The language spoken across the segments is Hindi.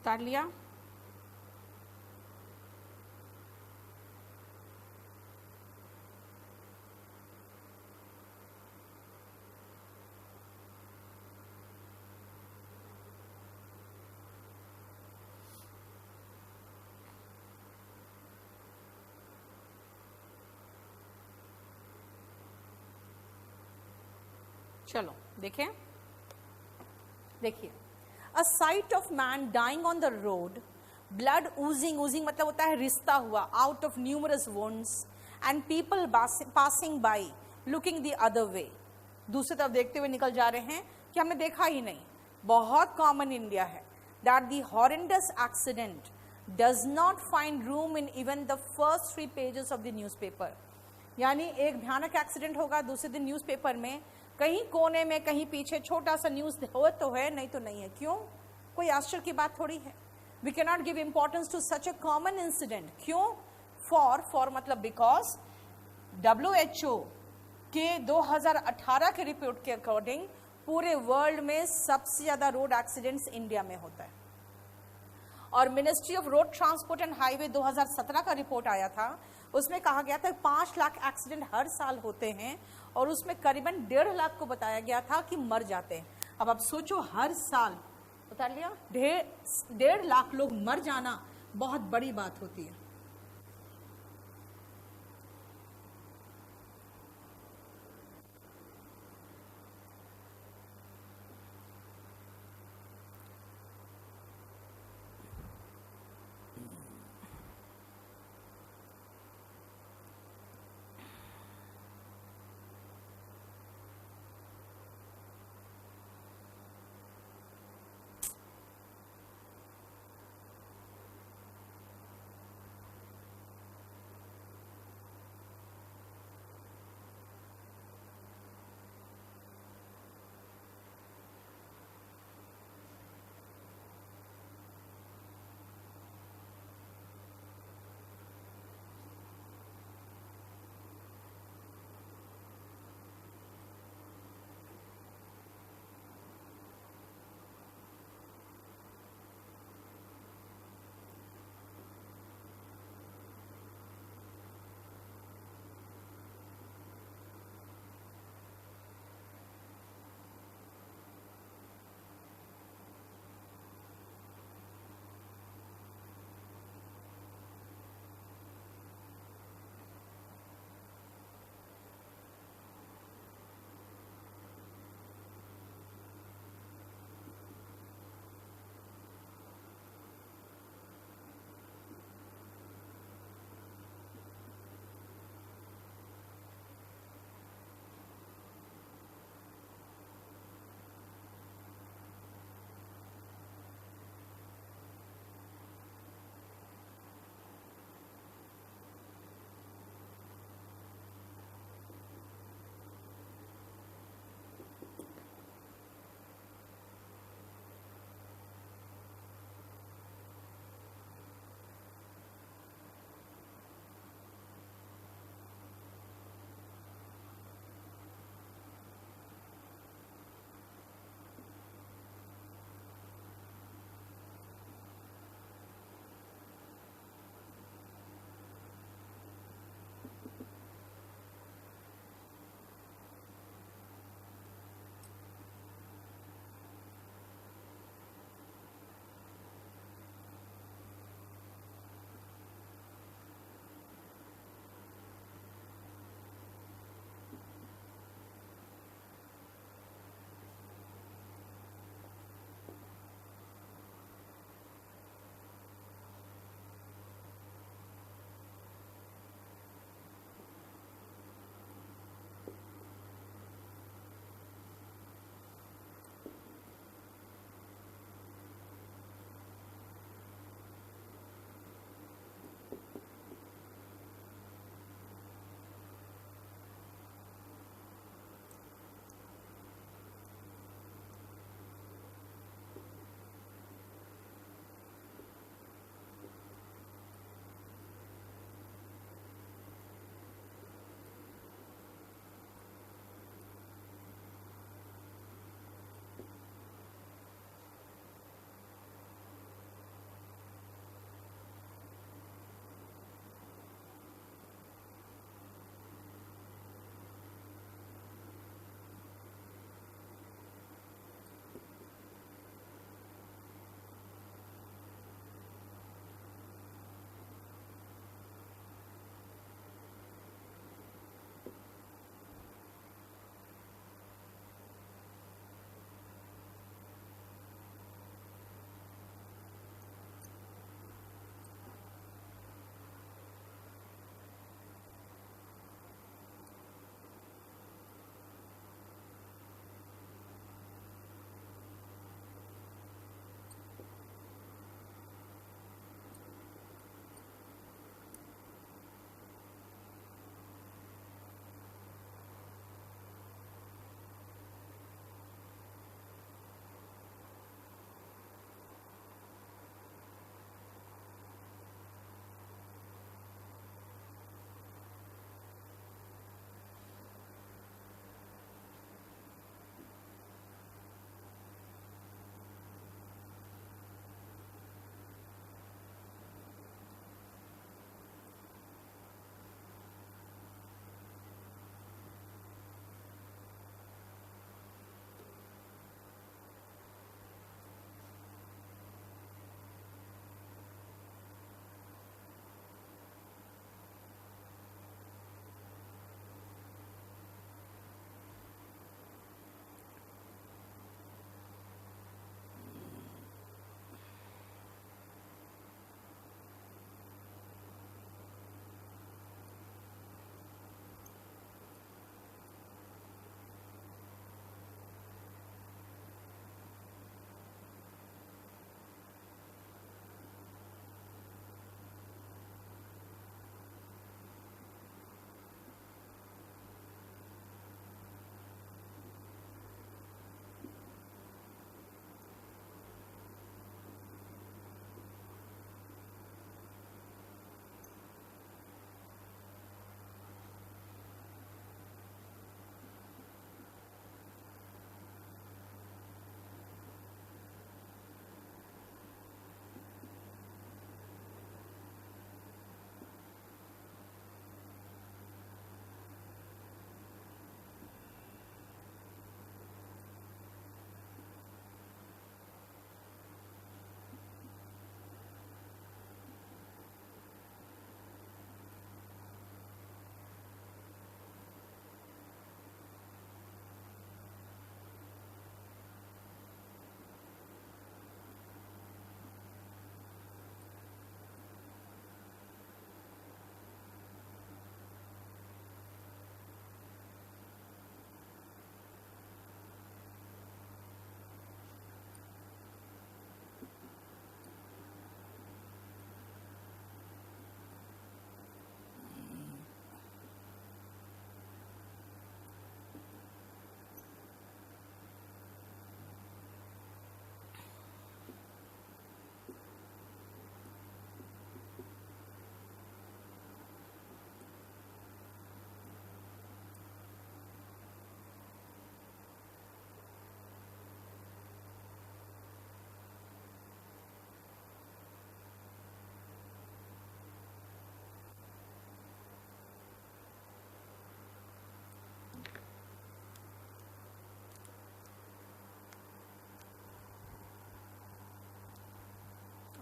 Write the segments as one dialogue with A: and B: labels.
A: उतार लिया। चलो देखें, देखिए, a sight of man dying on the road, blood oozing, oozing मतलब होता है रिश्ता हुआ, out of numerous wounds, and people passing by looking the other way, दूसरी तरफ देखते हुए निकल जा रहे हैं कि हमने देखा ही नहीं। बहुत कॉमन इंडिया है that the horrendous accident does not find room in even the first 3 pages of the newspaper. यानी एक भयानक एक्सीडेंट होगा, दूसरे दिन न्यूज़पेपर में कहीं कोने में कहीं पीछे छोटा सा न्यूज हो तो है, नहीं तो नहीं है। क्यों? कोई आश्चर्य की बात थोड़ी है। We can not give importance to such a common incident. क्यों? फॉर मतलब बिकॉज WHO के 2018 के रिपोर्ट के अकॉर्डिंग पूरे वर्ल्ड में सबसे ज्यादा रोड एक्सीडेंट्स इंडिया में होता है। और ministry of road transport and highway 2017 का रिपोर्ट आया था, उसमें कहा गया था 5 लाख एक्सीडेंट हर साल होते हैं और उसमें करीबन 1.5 लाख को बताया गया था कि मर जाते हैं। अब आप सोचो, हर साल बता लिया 1.5 लाख लोग मर जाना बहुत बड़ी बात होती है।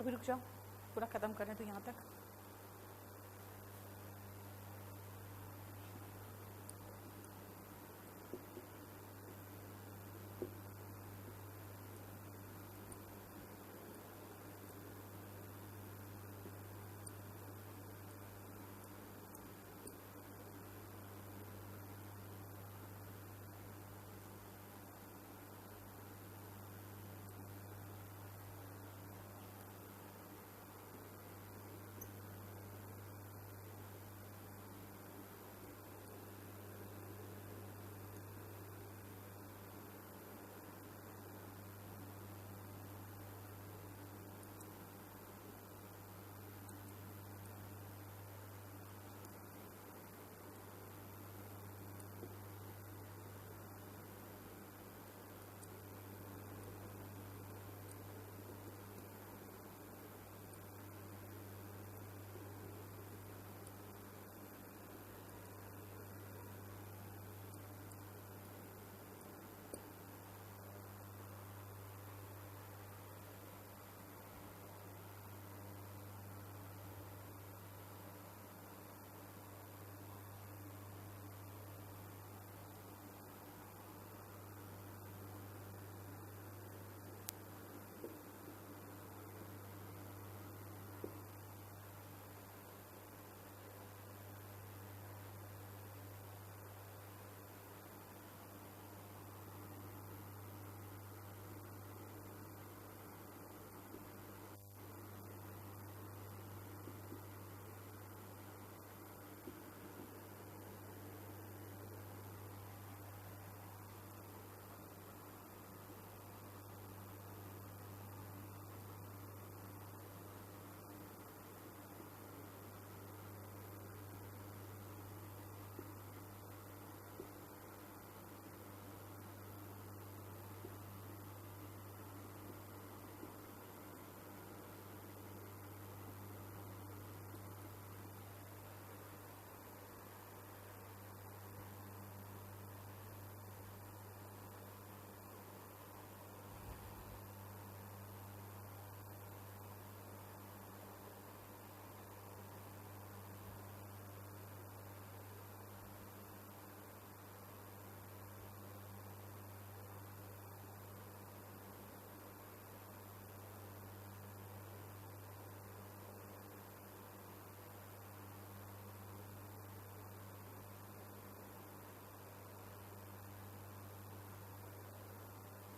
A: अभी रुक जाओ, पूरा खत्म करें तो यहाँ तक।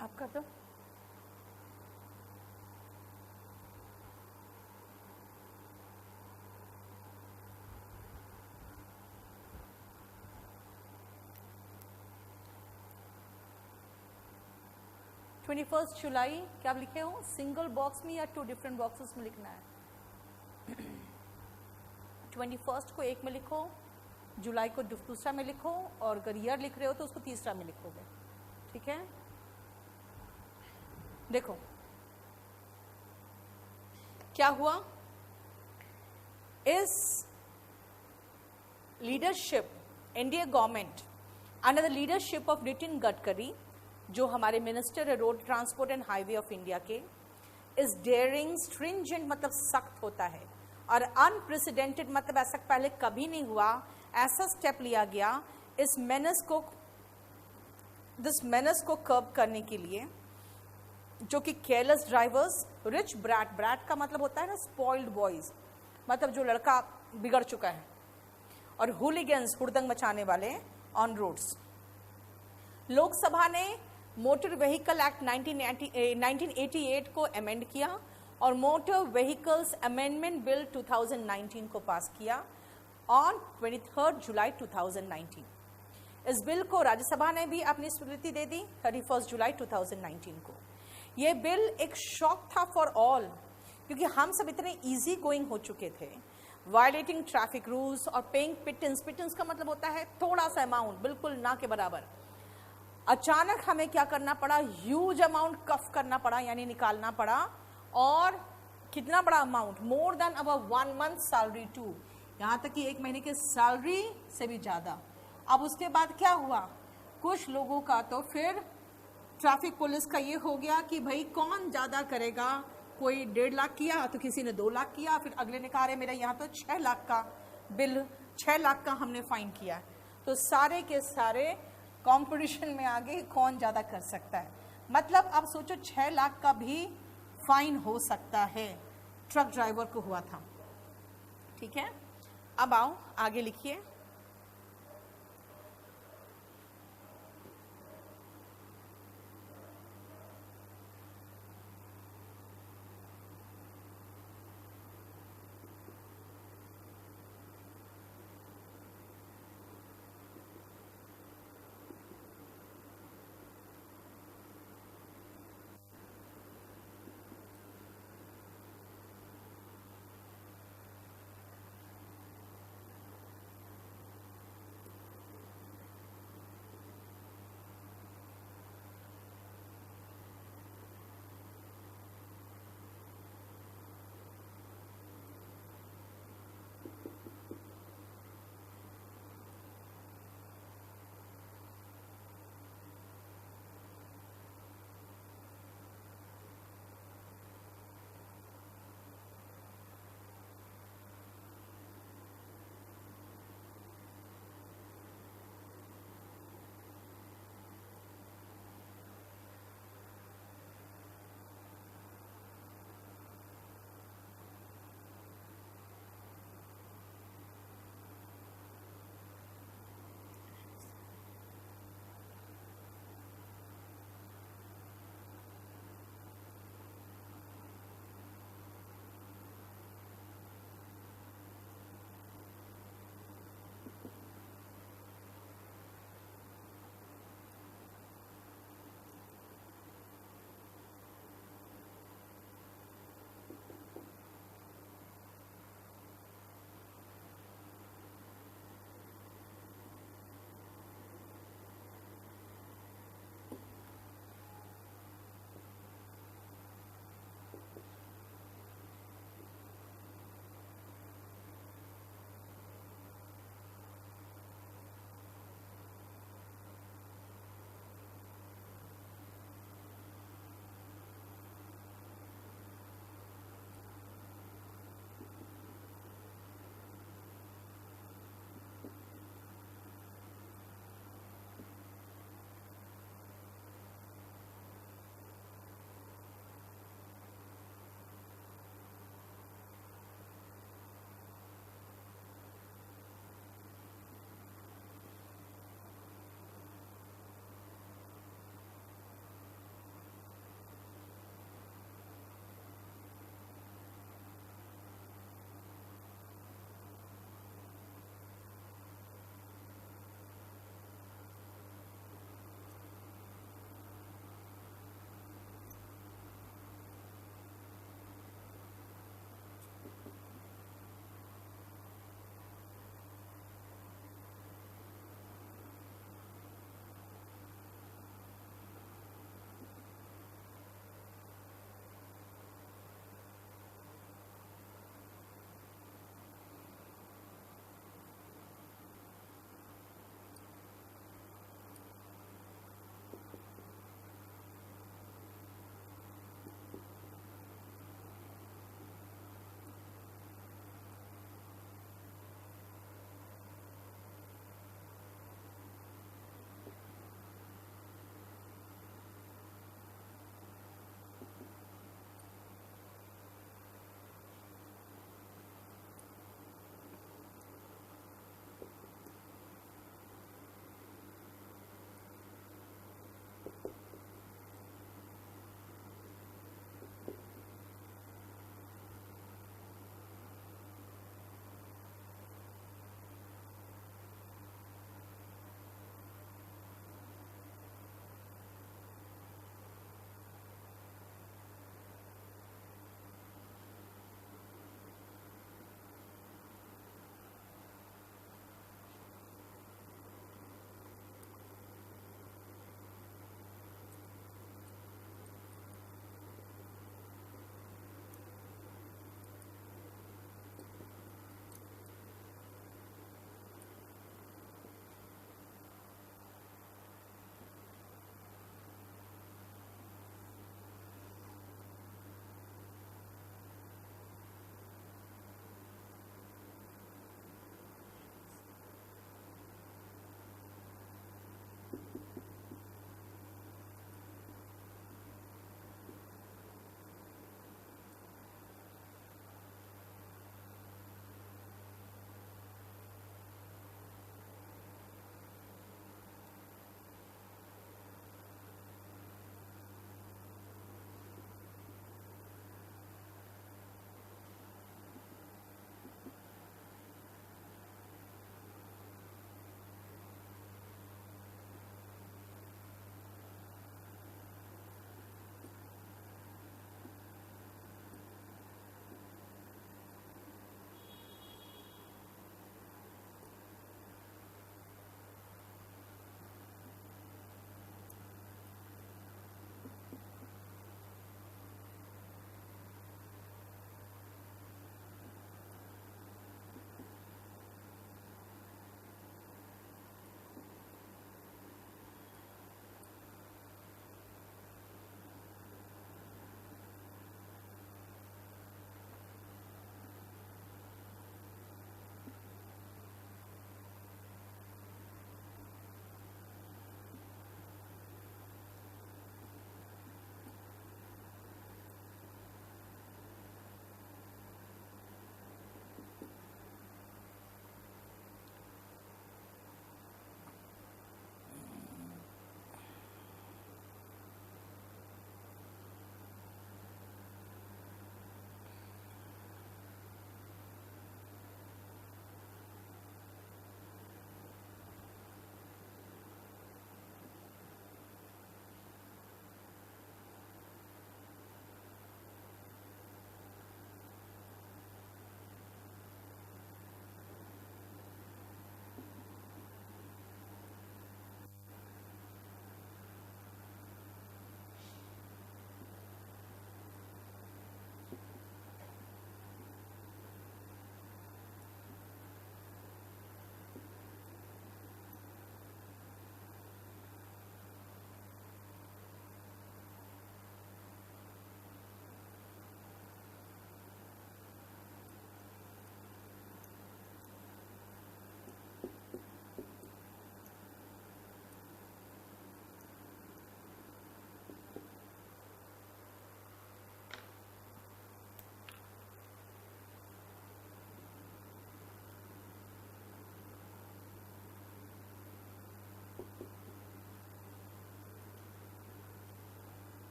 A: आप कर दो। ट्वेंटी फर्स्ट जुलाई क्या आप लिखे हो, सिंगल बॉक्स में या 2 डिफरेंट बॉक्सेस में लिखना है? 21 को एक में लिखो, जुलाई को दूसरा में लिखो, और अगर ईयर लिख रहे हो तो उसको तीसरा में लिखोगे, ठीक है? देखो क्या हुआ, इस leadership NDA government under the leadership of Nitin Gadkari, जो हमारे मिनिस्टर है road transport and highway of India के, इज डेयरिंग स्ट्रिंजेंट मतलब सख्त होता है, और अनप्रेसिडेंटेड मतलब ऐसा पहले कभी नहीं हुआ, ऐसा स्टेप लिया गया इस मेनस को कर्ब करने के लिए, जो कि केयरलेस ड्राइवर्स, रिच ब्रैट का मतलब होता है ना स्पॉइल्ड बॉयज, मतलब जो लड़का बिगड़ चुका है, और हुलिगन्स हुड़दंग मचाने वाले ऑन रोड्स। लोकसभा ने मोटर व्हीकल एक्ट 1988 को अमेंड किया और मोटर व्हीकल्स अमेंडमेंट बिल 2019 को पास किया ऑन 23 जुलाई 2019। इस बिल को राज्यसभा ने भी अपनी स्वीकृति दे दी 31 जुलाई 2019 को। यह बिल एक शॉक था फॉर ऑल, क्योंकि हम सब इतने इजी गोइंग हो चुके थे, वायलेटिंग ट्रैफिक रूल्स और पेइंग पिटेंस। पिटेंस का मतलब होता है थोड़ा सा अमाउंट, बिल्कुल ना के बराबर। अचानक हमें क्या करना पड़ा, ह्यूज अमाउंट कफ करना पड़ा, यानी निकालना पड़ा, और कितना बड़ा amount, more than our 1 month salary too, यहाँ तक कि 1 महीने की सैलरी से भी ज्यादा। अब उसके बाद क्या हुआ, कुछ लोगों का तो फिर ट्रैफिक पुलिस का ये हो गया कि भाई कौन ज्यादा करेगा, कोई 1.5 लाख किया तो किसी ने 2 लाख किया, फिर अगले ने कहा अरे मेरा यहाँ तो 6 लाख का बिल, 6 लाख का हमने फाइन किया। तो सारे के सारे कंपटीशन में आगे कौन ज़्यादा कर सकता है। मतलब अब सोचो 6 लाख का भी फाइन हो सकता है, ट्रक ड्राइवर को हुआ था। ठीक है, अब आओ आगे लिखिए।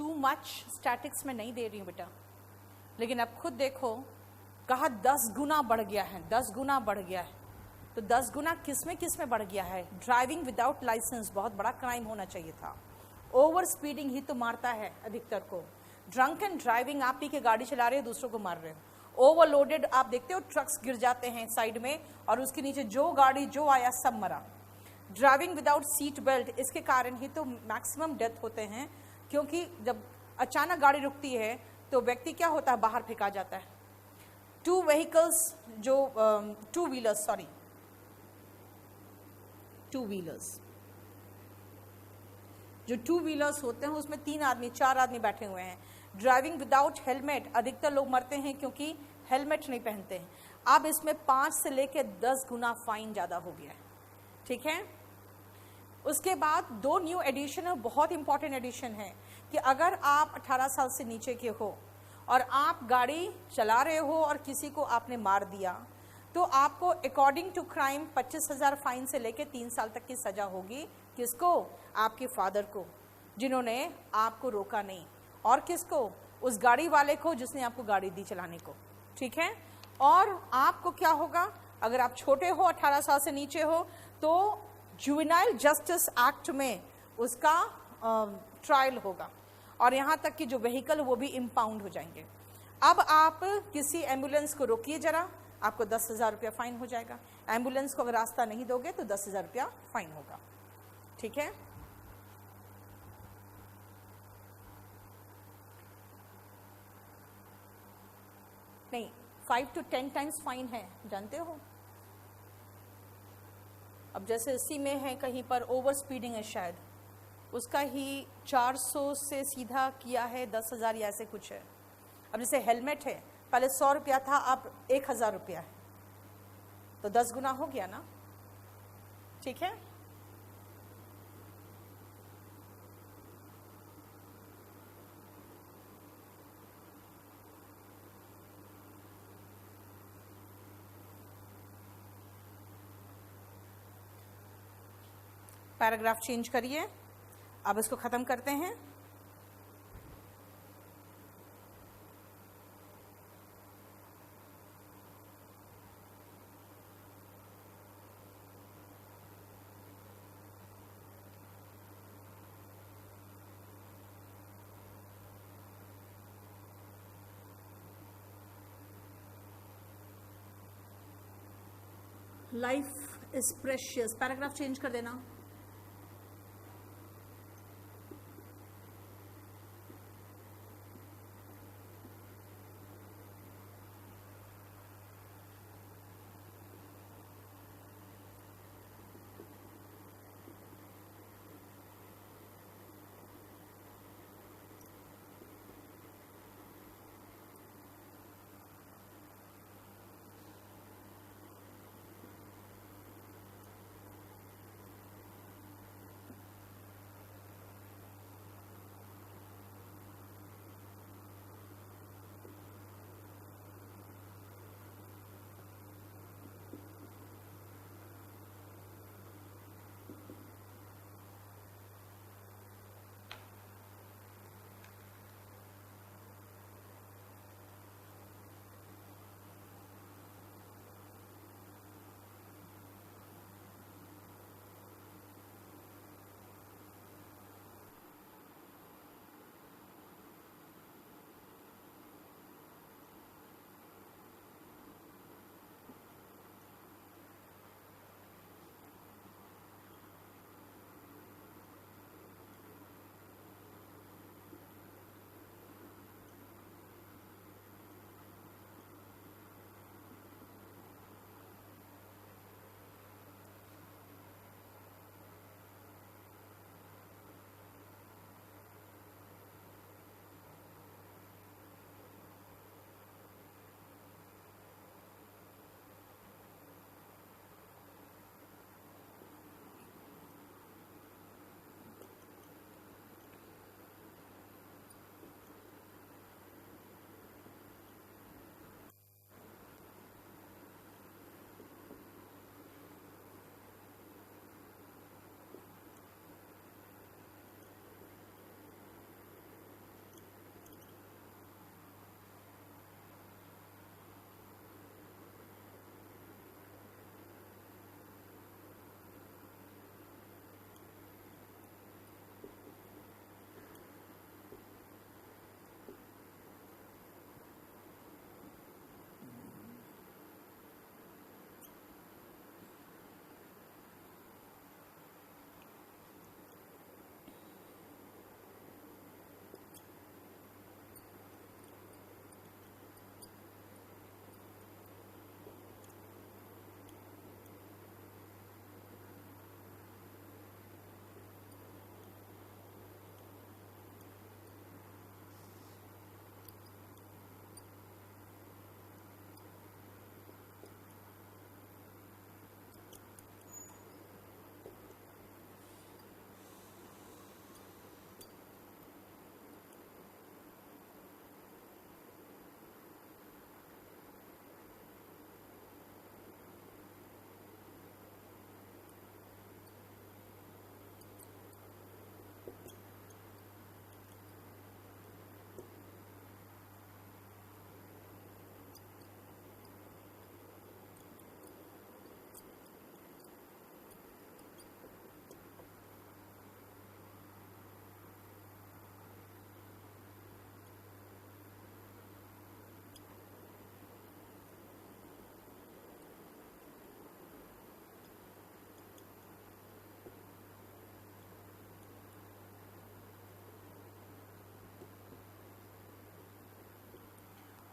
A: टू मच स्टैटिक्स में नहीं दे रही हूँ बेटा, लेकिन अब खुद देखो कहा 10 गुना बढ़ गया है, 10 गुना बढ़ गया है। तो 10 गुना किस में बढ़ गया है? ड्राइविंग विदाउट लाइसेंस बहुत बड़ा क्राइम होना चाहिए था। ओवर स्पीडिंग ही तो मारता है अधिकतर को। ड्रंक एंड ड्राइविंग, आप पी के गाड़ी चला रहे हो, दूसरों को मार रहे हो। ओवरलोडेड, आप देखते हो ट्रक्स गिर जाते हैं साइड में और उसके नीचे जो गाड़ी जो आया सब मरा। ड्राइविंग विदाउट सीट बेल्ट, इसके कारण ही तो मैक्सिमम डेथ होते हैं, क्योंकि जब अचानक गाड़ी रुकती है तो व्यक्ति क्या होता है, बाहर फेंका जाता है। टू व्हीकल्स जो टू व्हीलर्स जो टू व्हीलर्स होते हैं उसमें 3 आदमी 4 आदमी बैठे हुए हैं। ड्राइविंग विदाउट हेलमेट, अधिकतर लोग मरते हैं क्योंकि हेलमेट नहीं पहनते हैं। अब इसमें 5 से लेकर 10 गुना फाइन ज़्यादा हो गया है, ठीक है। उसके बाद 2 न्यू एडिशन है, बहुत इंपॉर्टेंट एडिशन है कि अगर आप 18 साल से नीचे के हो और आप गाड़ी चला रहे हो और किसी को आपने मार दिया तो आपको अकॉर्डिंग टू क्राइम 25,000 फाइन से लेकर 3 साल तक की सजा होगी। किसको? आपके फादर को, जिन्होंने आपको रोका नहीं, और किसको? उस गाड़ी वाले को जिसने आपको गाड़ी दी चलाने को, ठीक है। और आपको क्या होगा, अगर आप छोटे हो 18 साल से नीचे हो तो जुवेनाइल जस्टिस एक्ट में उसका ट्रायल होगा, और यहाँ तक कि जो व्हीकल वो भी इम्पाउंड हो जाएंगे। अब आप किसी एम्बुलेंस को रोकिए जरा, आपको 10,000 रुपया फाइन हो जाएगा। एम्बुलेंस को अगर रास्ता नहीं दोगे तो 10,000 रुपया फाइन होगा, ठीक है। नहीं, 5 to 10 टाइम्स फाइन है, जानते हो। अब जैसे इसी में है कहीं पर ओवर स्पीडिंग है शायद, उसका ही 400 से सीधा किया है 10,000 या ऐसे कुछ है। अब जैसे हेलमेट है, पहले 100 रुपया था, अब 1,000 रुपया है, तो 10 गुना हो गया ना, ठीक है। पैराग्राफ चेंज करिए, अब इसको खत्म करते हैं। Life is precious, paragraph change कर देना।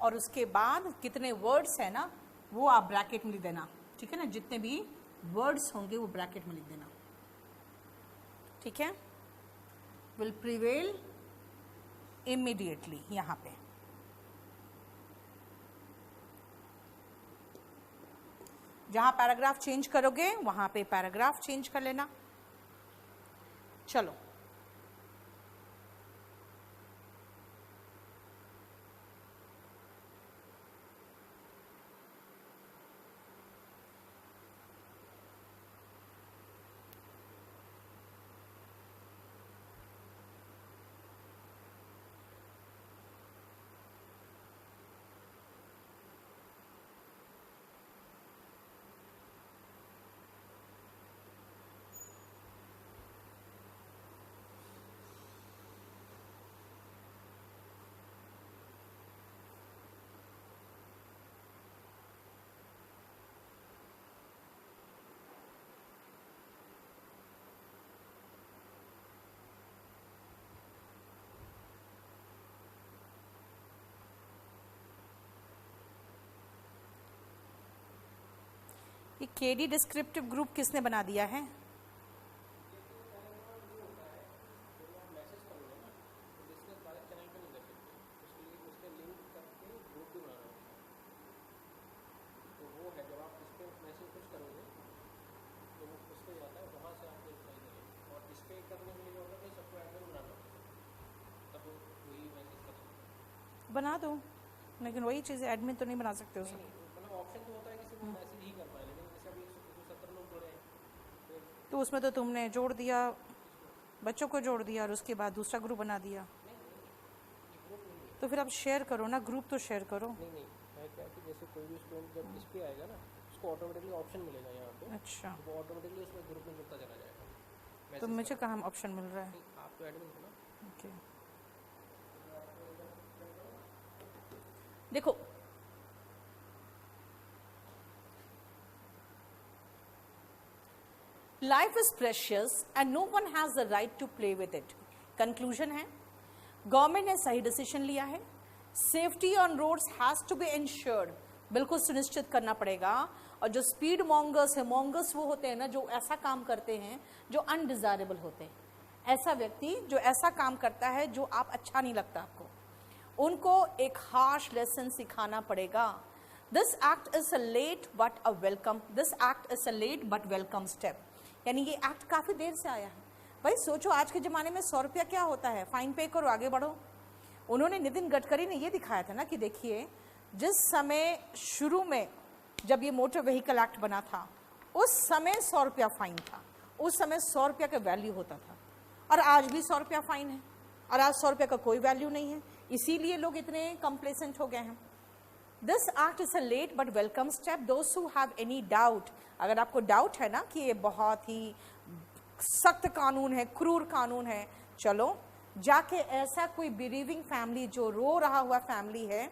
A: और उसके बाद कितने वर्ड्स है ना वो आप ब्रैकेट में लिख देना, ठीक है ना, जितने भी वर्ड्स होंगे वो ब्रैकेट में लिख देना, ठीक है। विल प्रिवेल इमीडिएटली, यहां पे जहां पैराग्राफ चेंज करोगे वहां पे पैराग्राफ चेंज कर लेना। चलो ये केडी डिस्क्रिप्टिव ग्रुप किसने बना दिया है? बना दो, लेकिन वही चीज़ एडमिन तो नहीं बना सकते उसमें।
B: मतलब ऑप्शन तो होता है कि सिर्फ मैसेज ही कर पाए, लेकिन जैसे अभी 170 लोग जुड़े हैं
A: तो उसमें तो तुमने जोड़ दिया, बच्चों को जोड़ दिया और उसके बाद दूसरा ग्रुप बना दिया। तो फिर आप शेयर करो ना, ग्रुप तो शेयर करो।
B: नहीं है क्या कि जैसे कोई भी स्टूडेंट जब इस पे आएगा ना उसको ऑटोमेटिकली ऑप्शन मिलेगा यहाँ पे।
A: अच्छा,
B: तो वो ऑटोमेटिकली उसमें ग्रुप में जुड़ता चला जाएगा।
A: तो मुझे कहाँ ऑप्शन मिल रहा है?
B: आप तो एडमिन हो ना।
A: ओके, देखो life is precious and no one has the right to play with it. Conclusion है, गवर्नमेंट ने सही डिसीजन लिया है, safety on roads has to be ensured, बिल्कुल सुनिश्चित करना पड़ेगा। और जो स्पीड मॉन्गर्स है, मॉन्गर्स वो होते हैं ना जो ऐसा काम करते हैं जो अनडिजायरेबल होते हैं, ऐसा व्यक्ति जो ऐसा काम करता है जो आप अच्छा नहीं लगता आपको, उनको एक हार्श लेसन सिखाना पड़ेगा। This act is a late but a welcome, this act is a late but welcome step, यानी ये एक्ट काफी देर से आया है। भाई सोचो आज के जमाने में 100 रुपया क्या होता है, फाइन पे करो आगे बढ़ो। उन्होंने, नितिन गडकरी ने ये दिखाया था ना कि देखिए जिस समय शुरू में जब ये मोटर व्हीकल एक्ट बना था उस समय 100 रुपया फाइन था, उस समय 100 रुपया का वैल्यू होता था, और आज भी 100 रुपया फाइन है, और आज 100 रुपया का कोई वैल्यू नहीं है, इसीलिए लोग इतने कंप्लेसेंट हो गए हैं। This act is a late but welcome step. Those who have any doubt, अगर आपको डाउट है ना कि ये बहुत ही सख्त कानून है, क्रूर कानून है, चलो जाके ऐसा कोई बिलीविंग फैमिली जो रो रहा हुआ फैमिली है,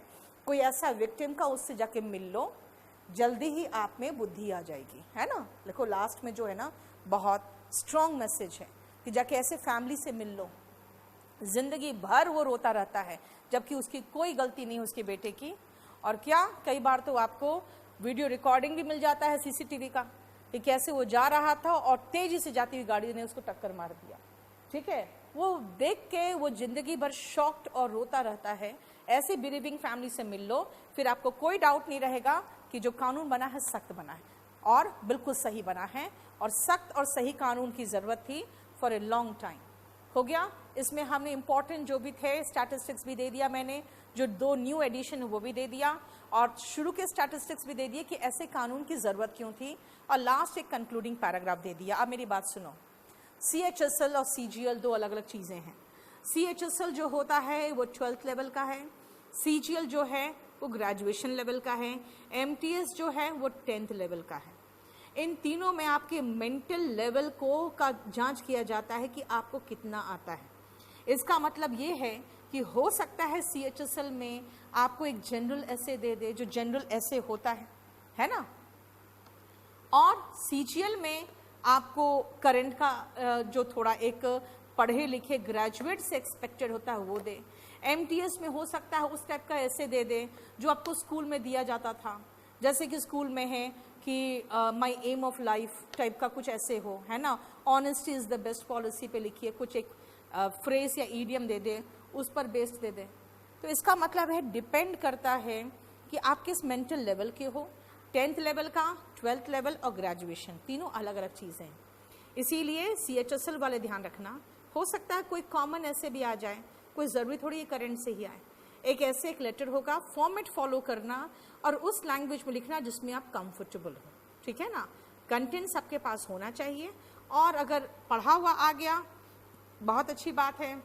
A: कोई ऐसा विक्टिम का, उससे जाके मिल लो, जल्दी ही आप में बुद्धि आ जाएगी, है ना। देखो लास्ट में जो है ना बहुत स्ट्रॉन्ग मैसेज है कि जाके ऐसे फैमिली से मिल लो। जिंदगी भर वो रोता रहता है जबकि उसकी कोई गलती नहीं उसके बेटे की, और क्या कई बार तो आपको वीडियो रिकॉर्डिंग भी मिल जाता है सीसीटीवी का कि कैसे वो जा रहा था और तेजी से जाती हुई गाड़ी ने उसको टक्कर मार दिया, ठीक है। वो देख के वो जिंदगी भर शॉक्ड और रोता रहता है। ऐसे बिलीविंग फैमिली से मिल लो, फिर आपको कोई डाउट नहीं रहेगा कि जो कानून बना है सख्त बना है और बिल्कुल सही बना है, और सख्त और सही कानून की जरूरत थी फॉर ए लॉन्ग टाइम। हो गया, इसमें हमने इंपॉर्टेंट जो भी थे स्टैटिस्टिक्स भी दे दिया मैंने, जो 2 न्यू एडिशन है वो भी दे दिया, और शुरू के स्टैटिस्टिक्स भी दे दिए कि ऐसे कानून की जरूरत क्यों थी, और लास्ट एक कंक्लूडिंग पैराग्राफ दे दिया। अब मेरी बात सुनो, CHSL और CGL 2 अलग अलग चीजें हैं। CHSL जो होता है वो 12th लेवल का है, CGL जो है वो ग्रेजुएशन लेवल का है, MTS जो है वो 10th लेवल का है। इन तीनों में आपके मेंटल लेवल को का जांच किया जाता है कि आपको कितना आता है। इसका मतलब ये है कि हो सकता है CHSL में आपको एक जनरल ऐसे दे दे, जो जनरल ऐसे होता है ना, और CGL में आपको करंट का जो थोड़ा एक पढ़े लिखे ग्रेजुएट से एक्सपेक्टेड होता है वो दे। MTS में हो सकता है उस टाइप का ऐसे दे दे जो आपको स्कूल में दिया जाता था, जैसे कि स्कूल में है कि माई एम ऑफ लाइफ टाइप का कुछ ऐसे हो, है ना, honesty is the best policy पे लिखिए, कुछ एक फ्रेज या ईडियम दे दे, उस पर बेस्ड दे दे। तो इसका मतलब है डिपेंड करता है कि आप किस मेंटल लेवल के हो, 10th लेवल का, 12th लेवल और ग्रेजुएशन, तीनों अलग अलग चीज़ें हैं। इसीलिए CHSL वाले ध्यान रखना, हो सकता है कोई कॉमन ऐसे भी आ जाए, कोई ज़रूरी थोड़ी ये करंट से ही आए। एक ऐसे एक लेटर होगा, फॉर्मेट फॉलो करना और उस लैंग्वेज में लिखना जिसमें आप कंफर्टेबल हो, ठीक है ना। कंटेंट्स आपके पास होना चाहिए, और अगर पढ़ा हुआ आ गया बहुत अच्छी बात है,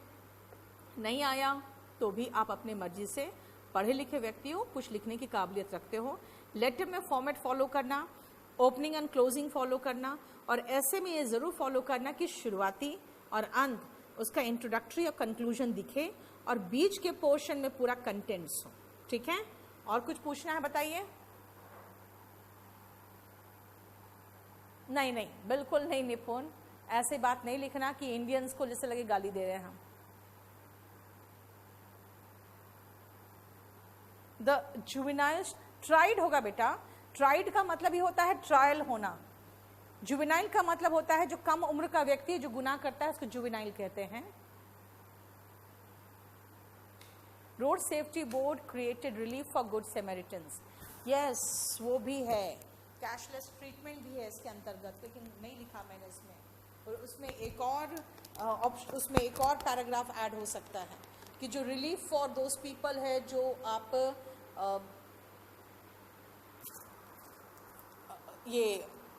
A: नहीं आया तो भी आप अपने मर्जी से, पढ़े लिखे व्यक्ति हो, कुछ लिखने की काबिलियत रखते हो, लेटर में फॉर्मेट फॉलो करना, ओपनिंग एंड क्लोजिंग फॉलो करना, और ऐसे में ये ज़रूर फॉलो करना कि शुरुआती और अंत उसका इंट्रोडक्टरी और कंक्लूजन दिखे, और बीच के पोर्शन में पूरा कंटेंट्स हो, ठीक है। और कुछ पूछना है बताइए? नहीं नहीं, बिल्कुल नहीं निपुण, ऐसे बात नहीं लिखना कि इंडियंस को जैसे लगे गाली दे रहे हैं हम। द जुवेनाइल ट्राइड होगा बेटा, ट्राइड का मतलब ही होता है ट्रायल होना, जुवेनाइल का मतलब होता है जो कम उम्र का व्यक्ति जो गुनाह करता है उसको जुवेनाइल कहते हैं। Road safety board created relief for good Samaritans, yes वो भी है, कैशलेस ट्रीटमेंट भी है इसके अंतर्गत, लेकिन नहीं लिखा मैंने इसमें, और उसमें एक और पैराग्राफ ऐड हो सकता है कि जो रिलीफ फॉर दोज पीपल है जो आप ये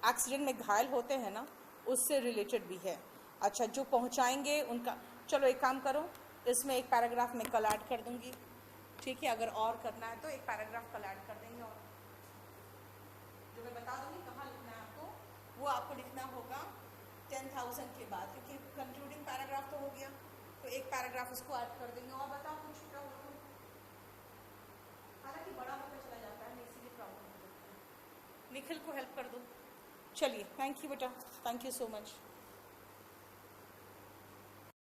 A: एक्सीडेंट में घायल होते हैं ना, उससे रिलेटेड भी है। अच्छा, जो पहुंचाएंगे उनका, चलो एक काम करो, इसमें एक पैराग्राफ में कल ऐड कर दूंगी, ठीक है, अगर और करना है तो एक पैराग्राफ कल ऐड कर देंगे, और जो मैं बता दूंगी कहाँ लिखना है आपको, वो आपको लिखना होगा 10,000 के बाद, क्योंकि कंक्लूडिंग पैराग्राफ तो हो गया, तो एक पैराग्राफ उसको ऐड कर देंगे। और बताओ कुछ छोटा हो तो, हालांकि बड़ा होता चला जाता है, इसीलिए प्रॉब्लम हो जाता है। निखिल को हेल्प कर दो। चलिए, थैंक यू बेटा, थैंक यू सो मच।